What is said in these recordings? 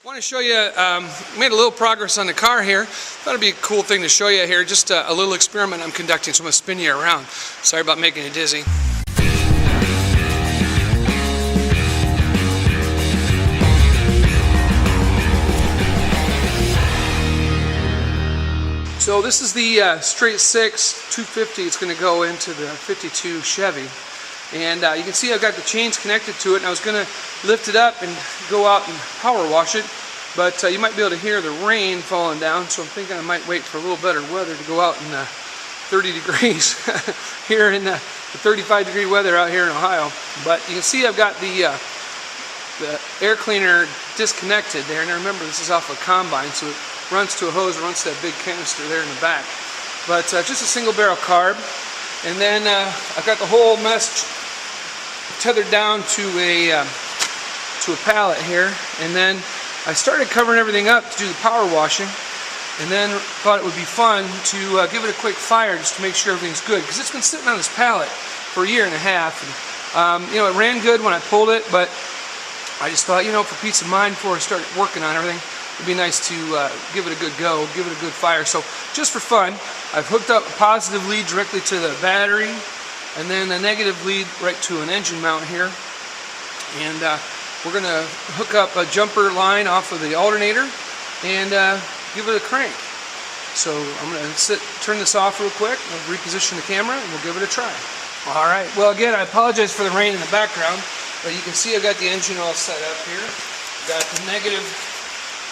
Want to show you, made a little progress on the car here. Thought it'd be a cool thing to show you here. Just a little experiment I'm conducting, so I'm going to spin you around. Sorry about making you dizzy. So this is the straight 6 250. It's going to go into the 52 Chevy. And you can see I've got the chains connected to it, and I was going to lift it up and go out and power wash it, but you might be able to hear the rain falling down, so I'm thinking I might wait for a little better weather to go out in 30 degrees here in the 35 degree weather out here in Ohio. But you can see I've got the air cleaner disconnected there, and I remember this is off a combine, so it runs to a hose, runs to that big canister there in the back. But just a single barrel carb. And then I've got the whole mess tethered down to a pallet here, and then I started covering everything up to do the power washing, and then thought it would be fun to give it a quick fire just to make sure everything's good, because it's been sitting on this pallet for a year and a half, and you know, it ran good when I pulled it, but I just thought, you know, for peace of mind before I start working on everything, it'd be nice to give it a good go, give it a good fire. So just for fun, I've hooked up a positive lead directly to the battery, and then a negative lead right to an engine mount here. And we're going to hook up a jumper line off of the alternator and give it a crank. So I'm going to turn this off real quick, we'll reposition the camera, and we'll give it a try. All right, well again, I apologize for the rain in the background, but you can see I've got the engine all set up here. Got the negative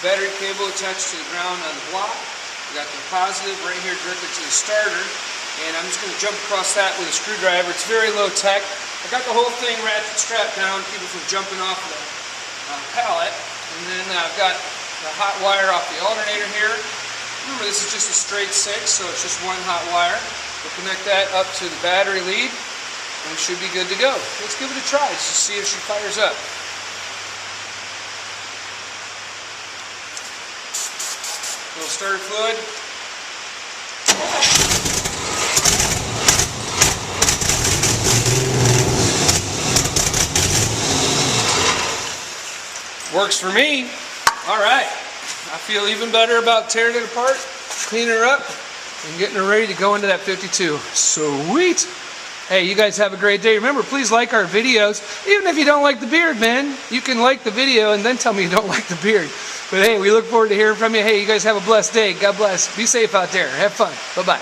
battery cable attached to the ground on the block. We got the positive right here directly to the starter, and I'm just going to jump across that with a screwdriver. It's very low tech. I got the whole thing ratchet strapped down to keep it from jumping off the pallet, and then I've got the hot wire off the alternator here. Remember, this is just a straight 6, so it's just one hot wire. We'll connect that up to the battery lead, and it should be good to go. Let's give it a try just to see if she fires up. Little starter fluid. Works for me. All right. I feel even better about tearing it apart, cleaning her up, and getting her ready to go into that 52. Sweet. Hey, you guys have a great day. Remember, please like our videos. Even if you don't like the beard, man, you can like the video and then tell me you don't like the beard. But hey, we look forward to hearing from you. Hey, you guys have a blessed day. God bless. Be safe out there. Have fun. Bye-bye.